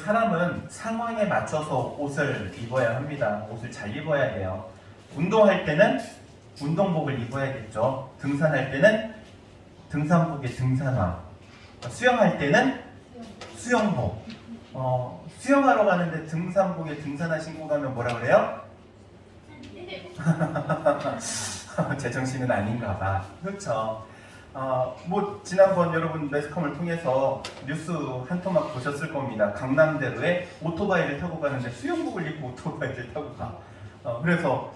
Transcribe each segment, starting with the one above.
사람은 상황에 맞춰서 옷을 입어야 합니다. 옷을 잘 입어야 돼요. 운동할 때는 운동복을 입어야겠죠. 등산할 때는 등산복에 등산화. 수영할 때는 수영복. 수영하러 가는데 등산복에 등산화 신고 가면 뭐라 그래요? 제정신은 아닌가 봐. 그렇죠. 뭐 지난번 여러분 매스컴을 통해서 뉴스 한 토막 보셨을 겁니다. 강남대로에 오토바이를 타고 가는데 수영복을 입고 오토바이를 타고 가. 그래서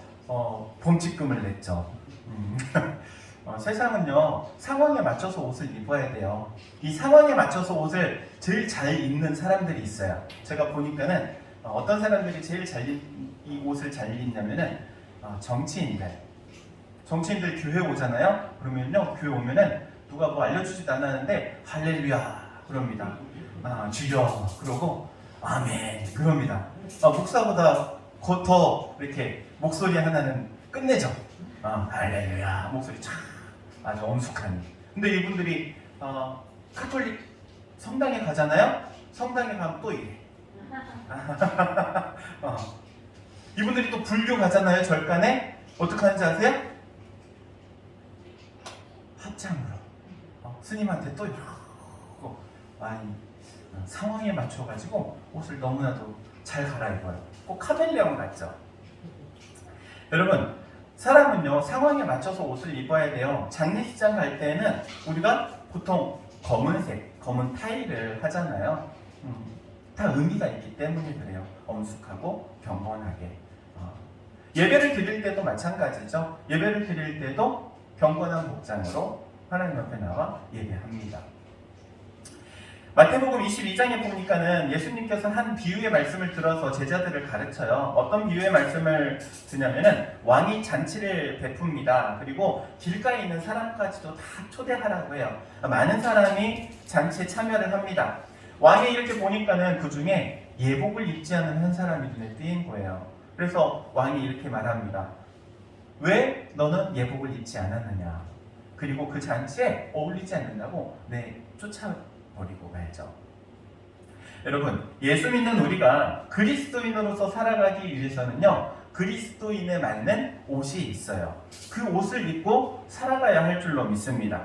범칙금을 냈죠. 세상은요 상황에 맞춰서 옷을 입어야 돼요. 이 상황에 맞춰서 옷을 제일 잘 입는 사람들이 있어요. 제가 보니까는 어떤 사람들이 제일 이 옷을 잘 입냐면은 정치인들 교회 오잖아요. 그러면요 교회 오면은 누가 뭐 알려주지도 않았는데 할렐루야 그럽니다. 주여 그러고 아멘 그럽니다. 목사보다 더 이렇게 목소리 하나는 끝내죠. 할렐루야 목소리 참 아주 엄숙한. 근데 이분들이 카톨릭 성당에 가잖아요. 성당에 가면 또 이래. 이분들이 또 불교 가잖아요. 절간에 어떻게 하는지 아세요? 합창으로 스님한테 또 이러고 상황에 맞춰가지고 옷을 너무나도 잘 갈아입어요. 꼭 카멜레온 같죠? 여러분 사람은요 상황에 맞춰서 옷을 입어야 돼요. 장례식장 갈 때는 우리가 보통 검은색, 검은 타이를 하잖아요. 다 의미가 있기 때문에 그래요. 엄숙하고 경건하게. 예배를 드릴 때도 마찬가지죠. 예배를 드릴 때도 경건한 복장으로 하나님 앞에 나와 예배합니다. 마태복음 22장에 보니까는 예수님께서 한 비유의 말씀을 들어서 제자들을 가르쳐요. 어떤 비유의 말씀을 드냐면은 왕이 잔치를 베풉니다. 그리고 길가에 있는 사람까지도 다 초대하라고 해요. 많은 사람이 잔치에 참여를 합니다. 왕이 이렇게 보니까는 그 중에 예복을 입지 않은 한 사람이 눈에 띄인 거예요. 그래서 왕이 이렇게 말합니다. 왜 너는 예복을 입지 않았느냐? 그리고 그 잔치에 어울리지 않는다고 쫓아버리고 말죠. 여러분, 예수 믿는 우리가 그리스도인으로서 살아가기 위해서는요, 그리스도인에 맞는 옷이 있어요. 그 옷을 입고 살아가야 할 줄로 믿습니다.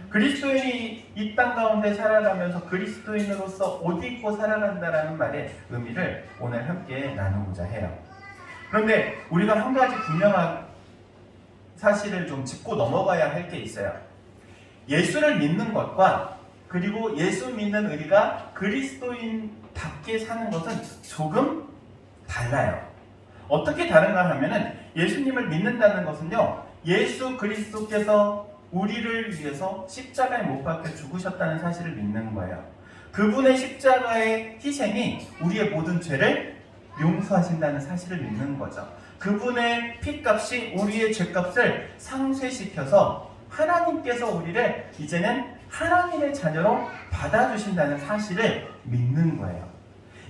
그리스도인이 이 땅 가운데 살아가면서 그리스도인으로서 옷 입고 살아간다라는 말의 의미를 오늘 함께 나누고자 해요. 그런데 우리가 한 가지 분명한 사실을 좀 짚고 넘어가야 할 게 있어요. 예수를 믿는 것과 그리고 예수 믿는 우리가 그리스도인답게 사는 것은 조금 달라요. 어떻게 다른가 하면은 예수님을 믿는다는 것은요, 예수 그리스도께서 우리를 위해서 십자가에 못 박혀 죽으셨다는 사실을 믿는 거예요. 그분의 십자가의 희생이 우리의 모든 죄를 용서하신다는 사실을 믿는 거죠. 그분의 핏값이 우리의 죄값을 상쇄시켜서 하나님께서 우리를 이제는 하나님의 자녀로 받아주신다는 사실을 믿는 거예요.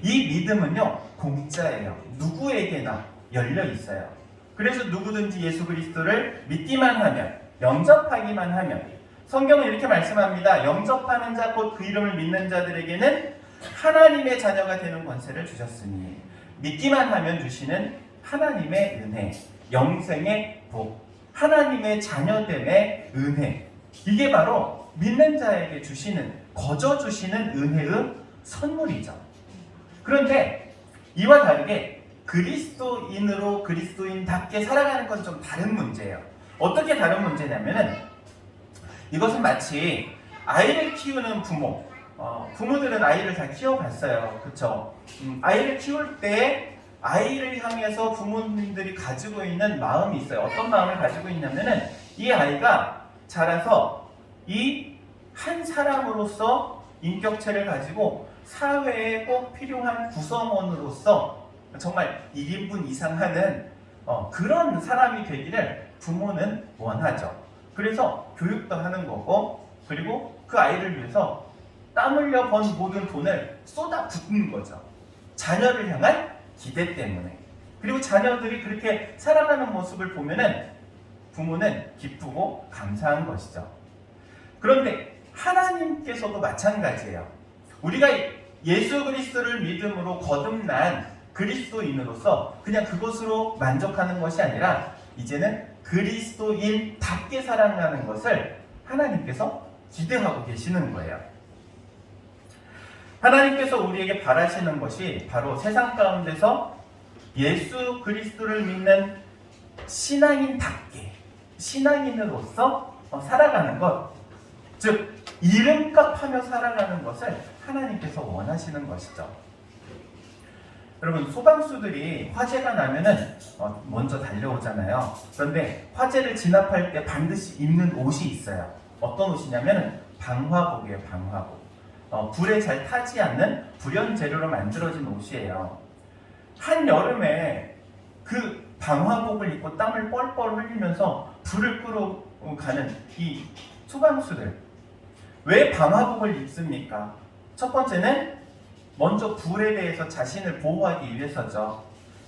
이 믿음은요, 공짜예요. 누구에게나 열려 있어요. 그래서 누구든지 예수 그리스도를 믿기만 하면, 영접하기만 하면, 성경은 이렇게 말씀합니다. 영접하는 자, 곧 그 이름을 믿는 자들에게는 하나님의 자녀가 되는 권세를 주셨으니, 믿기만 하면 주시는 하나님의 은혜, 영생의 복, 하나님의 자녀됨의 은혜, 이게 바로 믿는 자에게 주시는, 거저 주시는 은혜의 선물이죠. 그런데 이와 다르게 그리스도인으로 그리스도인답게 살아가는 건 좀 다른 문제예요. 어떻게 다른 문제냐면은, 이것은 마치 아이를 키우는 부모, 부모들은 아이를 다 키워봤어요. 그쵸? 아이를 키울 때 아이를 향해서 부모님들이 가지고 있는 마음이 있어요. 어떤 마음을 가지고 있냐면은, 이 아이가 자라서 이 한 사람으로서 인격체를 가지고 사회에 꼭 필요한 구성원으로서 정말 1인분 이상 하는 그런 사람이 되기를 부모는 원하죠. 그래서 교육도 하는 거고, 그리고 그 아이를 위해서 땀 흘려 번 모든 돈을 쏟아붓는 거죠. 자녀를 향한 기대 때문에. 그리고 자녀들이 그렇게 살아가는 모습을 보면은 부모는 기쁘고 감사한 것이죠. 그런데 하나님께서도 마찬가지예요. 우리가 예수 그리스도를 믿음으로 거듭난 그리스도인으로서 그냥 그것으로 만족하는 것이 아니라 이제는 그리스도인답게 살아가는 것을 하나님께서 기대하고 계시는 거예요. 하나님께서 우리에게 바라시는 것이 바로 세상 가운데서 예수 그리스도를 믿는 신앙인답게, 신앙인으로서 살아가는 것, 즉 이름값 하며 살아가는 것을 하나님께서 원하시는 것이죠. 여러분, 소방수들이 화재가 나면은 먼저 달려오잖아요. 그런데 화재를 진압할 때 반드시 입는 옷이 있어요. 어떤 옷이냐면 방화복이에요. 방화복. 불에 잘 타지 않는 불연 재료로 만들어진 옷이에요. 한여름에 그 방화복을 입고 땀을 뻘뻘 흘리면서 불을 끌어가는 이 소방수들, 왜 방화복을 입습니까? 첫 번째는 먼저 불에 대해서 자신을 보호하기 위해서죠.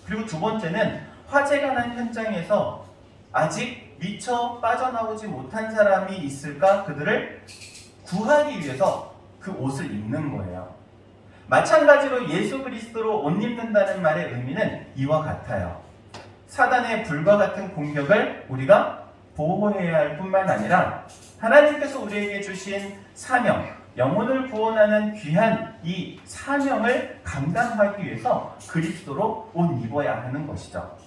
그리고 두 번째는 화재가 난 현장에서 아직 미처 빠져나오지 못한 사람이 있을까? 그들을 구하기 위해서 그 옷을 입는 거예요. 마찬가지로 예수 그리스도로 옷 입는다는 말의 의미는 이와 같아요. 사단의 불과 같은 공격을 우리가 보호해야 할 뿐만 아니라 하나님께서 우리에게 주신 사명, 영혼을 구원하는 귀한 이 사명을 감당하기 위해서 그리스도로 옷 입어야 하는 것이죠.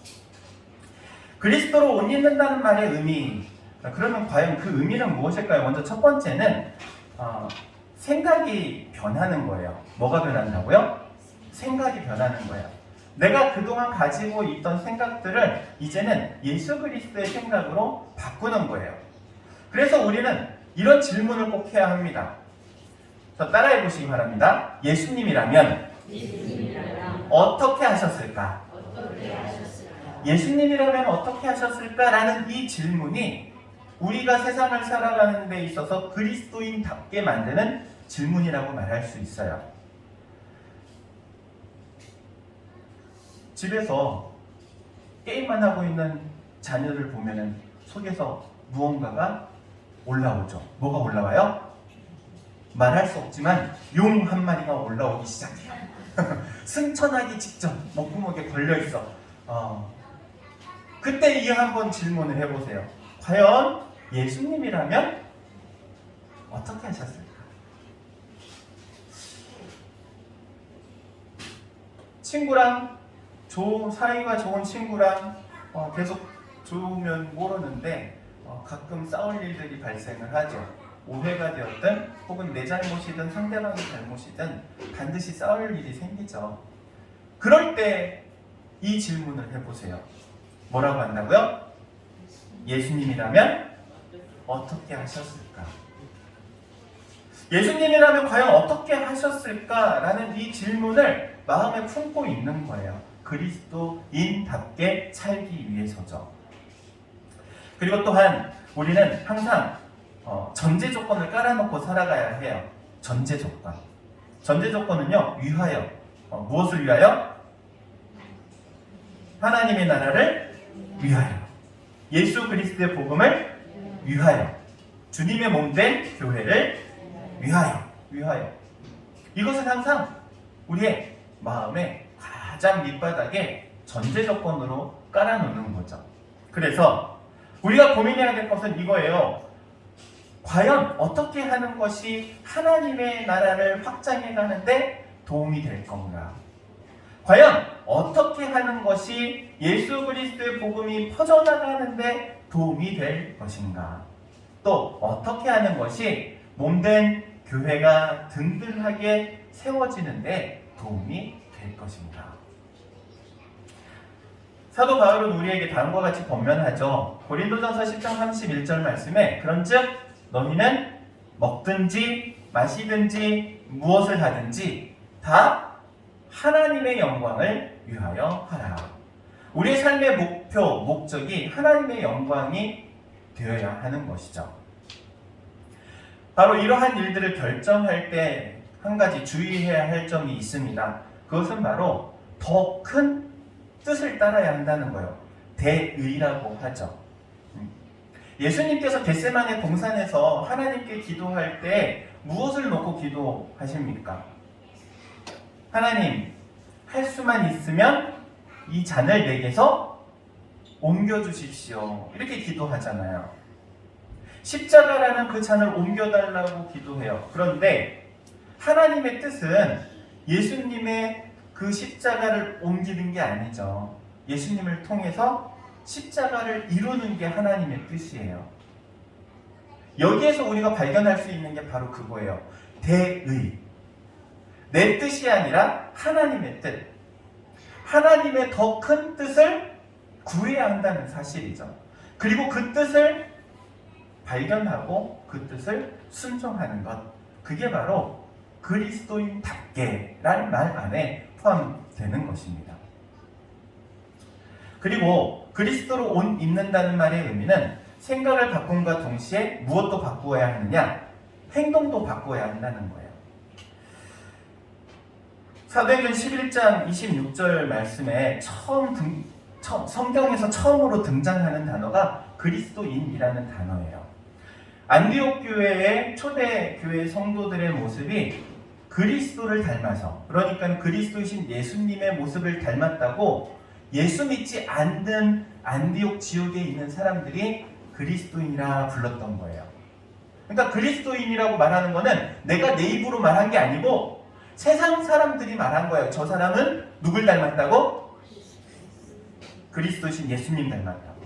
그리스도로 옷 입는다는 말의 의미, 그러면 과연 그 의미는 무엇일까요? 먼저 첫 번째는 생각이 변하는 거예요. 뭐가 변한다고요? 생각이 변하는 거예요. 내가 그동안 가지고 있던 생각들을 이제는 예수 그리스도의 생각으로 바꾸는 거예요. 그래서 우리는 이런 질문을 꼭 해야 합니다. 따라해 보시기 바랍니다. 예수님이라면 어떻게 하셨을까? 예수님이라면 어떻게 하셨을까라는 이 질문이 우리가 세상을 살아가는 데 있어서 그리스도인답게 만드는 질문이라고 말할 수 있어요. 집에서 게임만 하고 있는 자녀를 보면은 속에서 무언가가 올라오죠. 뭐가 올라와요? 말할 수 없지만 용 한 마리가 올라오기 시작해요. 승천하기 직전 목구멍에 걸려있어. 그때 이 한번 질문을 해보세요. 과연 예수님이라면 어떻게 하셨을까? 친구랑 사이가 좋은 친구랑 계속 좋으면 모르는데 가끔 싸울 일들이 발생을 하죠. 오해가 되었든 혹은 내 잘못이든 상대방의 잘못이든 반드시 싸울 일이 생기죠. 그럴 때 이 질문을 해보세요. 뭐라고 한다고요? 예수님이라면 어떻게 하셨을까? 예수님이라면 과연 어떻게 하셨을까라는 이 질문을 마음에 품고 있는 거예요. 그리스도인답게 살기 위해서죠. 그리고 또한 우리는 항상 전제 조건을 깔아놓고 살아가야 해요. 전제 조건. 전제 조건은요, 위하여. 무엇을 위하여? 하나님의 나라를 위하여. 예수 그리스도의 복음을 위하여. 주님의 몸된 교회를 위하여. 이것은 항상 우리의 마음의 가장 밑바닥에 전제 조건으로 깔아놓는 거죠. 그래서 우리가 고민해야 될 것은 이거예요. 과연 어떻게 하는 것이 하나님의 나라를 확장해 가는데 도움이 될 건가? 과연 어떻게 하는 것이 예수 그리스도의 복음이 퍼져나가는데 도움이 될 것인가? 또 어떻게 하는 것이 몸된 교회가 든든하게 세워지는데 도움이 될 것인가? 사도 바울은 우리에게 다음과 같이 권면하죠. 고린도전서 10장 31절 말씀에 그런즉 너희는 먹든지 마시든지 무엇을 하든지 다 하나님의 영광을 위하여 하라. 우리의 삶의 목적이 하나님의 영광이 되어야 하는 것이죠. 바로 이러한 일들을 결정할 때 한 가지 주의해야 할 점이 있습니다. 그것은 바로 더 큰 뜻을 따라야 한다는 거예요. 대의라고 하죠. 예수님께서 겟세마네 동산에서 하나님께 기도할 때 무엇을 놓고 기도하십니까? 하나님, 할 수만 있으면 이 잔을 내게서 옮겨주십시오. 이렇게 기도하잖아요. 십자가라는 그 잔을 옮겨달라고 기도해요. 그런데 하나님의 뜻은 예수님의 그 십자가를 옮기는 게 아니죠. 예수님을 통해서 십자가를 이루는 게 하나님의 뜻이에요. 여기에서 우리가 발견할 수 있는 게 바로 그거예요. 대의. 내 뜻이 아니라 하나님의 뜻. 하나님의 더 큰 뜻을 구해야 한다는 사실이죠. 그리고 그 뜻을 발견하고 그 뜻을 순종하는 것. 그게 바로 그리스도인답게라는 말 안에 포함되는 것입니다. 그리고 그리스도로 옷 입는다는 말의 의미는 생각을 바꿈과 동시에 무엇도 바꾸어야 하느냐? 행동도 바꾸어야 한다는 거예요. 사도행전 11장 26절 말씀에 성경에서 처음으로 등장하는 단어가 그리스도인이라는 단어예요. 안디옥 교회의 초대 교회 성도들의 모습이 그리스도를 닮아서, 그러니까 그리스도이신 예수님의 모습을 닮았다고 예수 믿지 않는 안디옥 지역에 있는 사람들이 그리스도인이라 불렀던 거예요. 그러니까 그리스도인이라고 말하는 거는 내가 내 입으로 말한 게 아니고 세상 사람들이 말한 거예요. 저 사람은 누굴 닮았다고? 그리스도이신 예수님 닮았다고.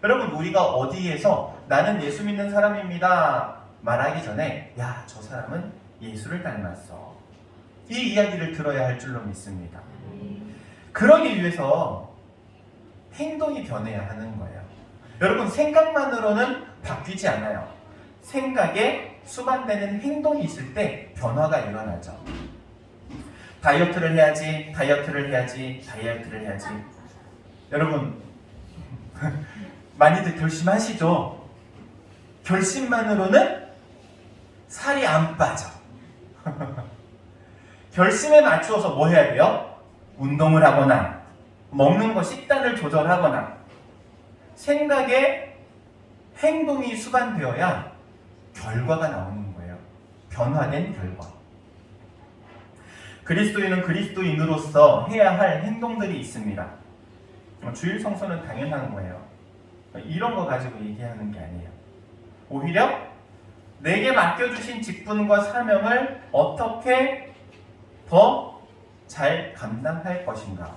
여러분, 우리가 어디에서 나는 예수 믿는 사람입니다 말하기 전에 야, 저 사람은 예수를 닮았어, 이 이야기를 들어야 할 줄로 믿습니다. 그러기 위해서 행동이 변해야 하는 거예요. 여러분, 생각만으로는 바뀌지 않아요. 생각에 수반되는 행동이 있을 때 변화가 일어나죠. 다이어트를 해야지, 다이어트를 해야지, 다이어트를 해야지. 여러분, 많이들 결심하시죠? 결심만으로는 살이 안 빠져. 결심에 맞추어서 뭐 해야 돼요? 운동을 하거나 먹는 거 식단을 조절하거나 생각에 행동이 수반되어야 결과가 나오는 거예요. 변화된 결과. 그리스도인은 그리스도인으로서 해야 할 행동들이 있습니다. 주일 성수는 당연한 거예요. 이런 거 가지고 얘기하는 게 아니에요. 오히려 내게 맡겨주신 직분과 사명을 어떻게 더 잘 감당할 것인가.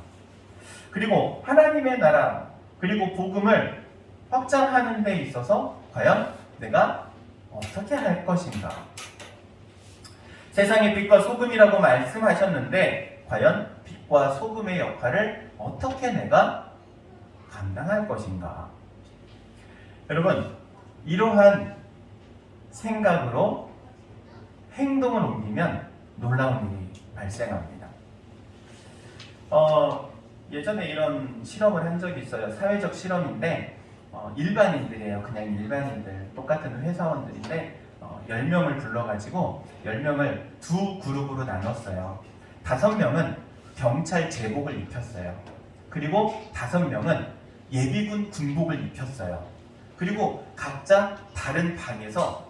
그리고 하나님의 나라 그리고 복음을 확장하는 데 있어서 과연 내가 어떻게 할 것인가. 세상의 빛과 소금이라고 말씀하셨는데 과연 빛과 소금의 역할을 어떻게 내가 감당할 것인가. 여러분, 이러한 생각으로 행동을 옮기면 놀라운 일이 발생합니다. 예전에 이런 실험을 한 적이 있어요. 사회적 실험인데 일반인들이에요. 그냥 일반인들, 똑같은 회사원들인데 10명을 불러가지고 10명을 두 그룹으로 나눴어요. 5명은 경찰 제복을 입혔어요. 그리고 5명은 예비군 군복을 입혔어요. 그리고 각자 다른 방에서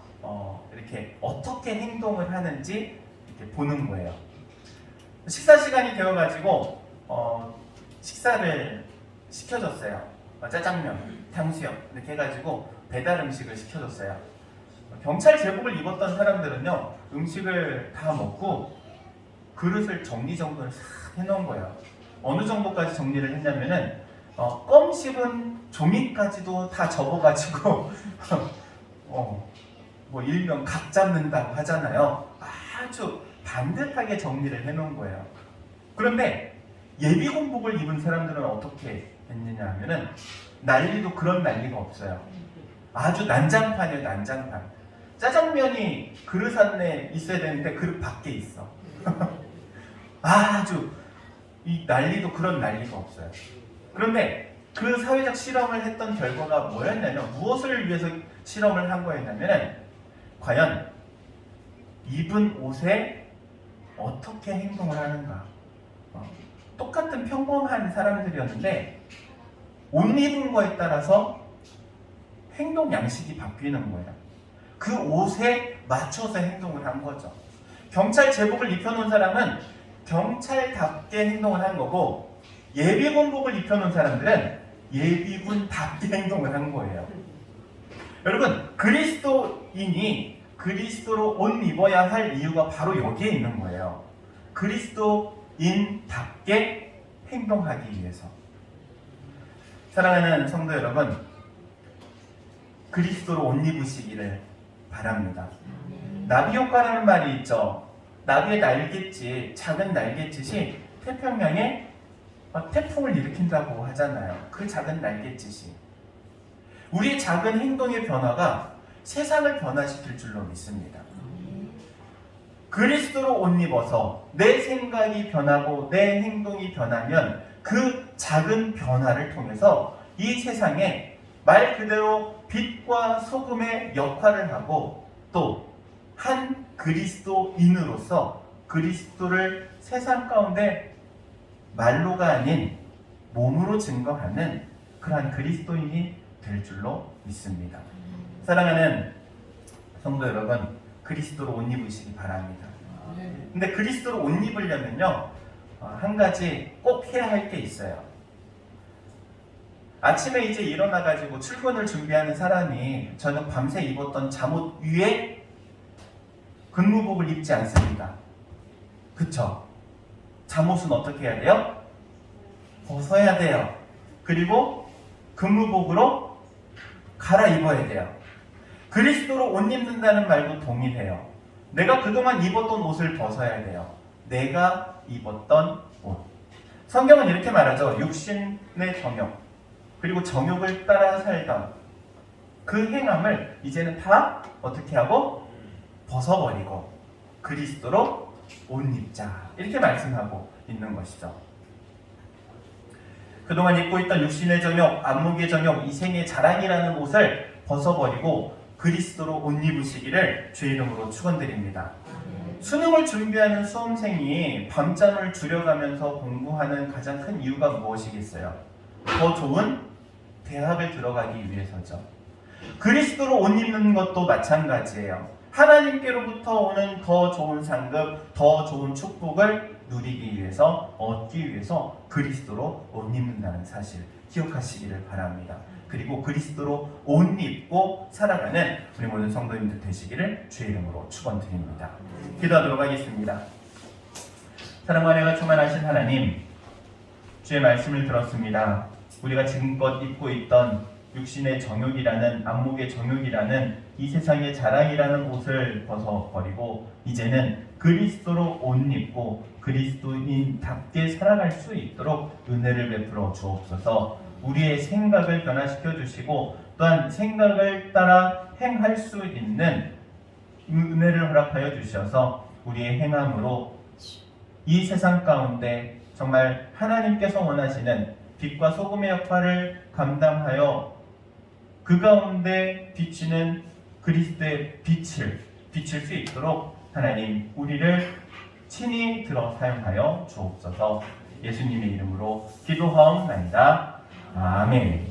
이렇게 어떻게 행동을 하는지 이렇게 보는 거예요. 식사 시간이 되어가지고 식사를 시켜줬어요. 짜장면, 탕수육 이렇게 해가지고 배달 음식을 시켜줬어요. 경찰 제복을 입었던 사람들은요, 음식을 다 먹고 그릇을 정리정돈을 싹 해놓은 거예요. 어느 정도까지 정리를 했냐면은 껌 씹은 종이까지도 다 접어가지고 뭐 일명 각 잡는다고 하잖아요. 아주 반듯하게 정리를 해놓은 거예요. 그런데 예비군복을 입은 사람들은 어떻게 했느냐 하면은 난리도 그런 난리가 없어요. 아주 난장판이에요. 난장판. 짜장면이 그릇 안에 있어야 되는데 그릇 밖에 있어. 아주 이 난리도 그런 난리가 없어요. 그런데 그 사회적 실험을 했던 결과가 뭐였냐면, 무엇을 위해서 실험을 한 거였냐면 과연 입은 옷에 어떻게 행동을 하는가. 똑같은 평범한 사람들이었는데 옷 입은 거에 따라서 행동 양식이 바뀌는 거예요. 그 옷에 맞춰서 행동을 한 거죠. 경찰 제복을 입혀놓은 사람은 경찰답게 행동을 한 거고, 예비군복을 입혀놓은 사람들은 예비군답게 행동을 한 거예요. 여러분, 그리스도인이 그리스도로 옷 입어야 할 이유가 바로 여기에 있는 거예요. 그리스도인답게 행동하기 위해서. 사랑하는 성도 여러분, 그리스도로 옷 입으시기를 바랍니다. 나비 효과라는 말이 있죠. 나비의 날갯짓, 작은 날갯짓이 태평양에 태풍을 일으킨다고 하잖아요. 그 작은 날갯짓이. 우리의 작은 행동의 변화가 세상을 변화시킬 줄로 믿습니다. 그리스도로 옷 입어서 내 생각이 변하고 내 행동이 변하면 그 작은 변화를 통해서 이 세상에 말 그대로 빛과 소금의 역할을 하고 또 한 그리스도인으로서 그리스도를 세상 가운데 말로가 아닌 몸으로 증거하는 그러한 그리스도인이 될 줄로 믿습니다. 사랑하는 성도 여러분, 그리스도로 옷 입으시기 바랍니다. 근데 그리스도로 옷 입으려면요, 한 가지 꼭 해야 할 게 있어요. 아침에 이제 일어나가지고 출근을 준비하는 사람이 저녁 밤새 입었던 잠옷 위에 근무복을 입지 않습니다. 그쵸? 잠옷은 어떻게 해야 돼요? 벗어야 돼요. 그리고 근무복으로 갈아입어야 돼요. 그리스도로 옷 입는다는 말도 동일해요. 내가 그동안 입었던 옷을 벗어야 돼요. 내가 입었던 옷. 성경은 이렇게 말하죠. 육신의 정욕, 그리고 정욕을 따라 살던 그 행함을 이제는 다 어떻게 하고 벗어버리고 그리스도로 옷 입자, 이렇게 말씀하고 있는 것이죠. 그동안 입고 있던 육신의 정욕, 안목의 정욕, 이생의 자랑이라는 옷을 벗어버리고 그리스도로 옷 입으시기를 주의 이름으로 축원드립니다. 수능을 준비하는 수험생이 밤잠을 줄여가면서 공부하는 가장 큰 이유가 무엇이겠어요? 더 좋은 대학을 들어가기 위해서죠. 그리스도로 옷 입는 것도 마찬가지예요. 하나님께로부터 오는 더 좋은 상급, 더 좋은 축복을 누리기 위해서, 얻기 위해서 그리스도로 옷 입는다는 사실 기억하시기를 바랍니다. 그리고 그리스도로 옷 입고 살아가는 우리 모든 성도님들 되시기를 주의 이름으로 축원드립니다. 기도하도록 하겠습니다. 사랑과 은혜가 충만하신 하나님, 주의 말씀을 들었습니다. 우리가 지금껏 입고 있던 육신의 정욕이라는, 안목의 정욕이라는 이 세상의 자랑이라는 옷을 벗어버리고 이제는 그리스도로 옷 입고 그리스도인답게 살아갈 수 있도록 은혜를 베풀어 주옵소서. 우리의 생각을 변화시켜 주시고 또한 생각을 따라 행할 수 있는 은혜를 허락하여 주셔서 우리의 행함으로 이 세상 가운데 정말 하나님께서 원하시는 빛과 소금의 역할을 감당하여 그 가운데 비치는 그리스도의 빛을 비칠 수 있도록 하나님 우리를 친히 들어 사용하여 주옵소서. 예수님의 이름으로 기도하옵나이다. 아멘.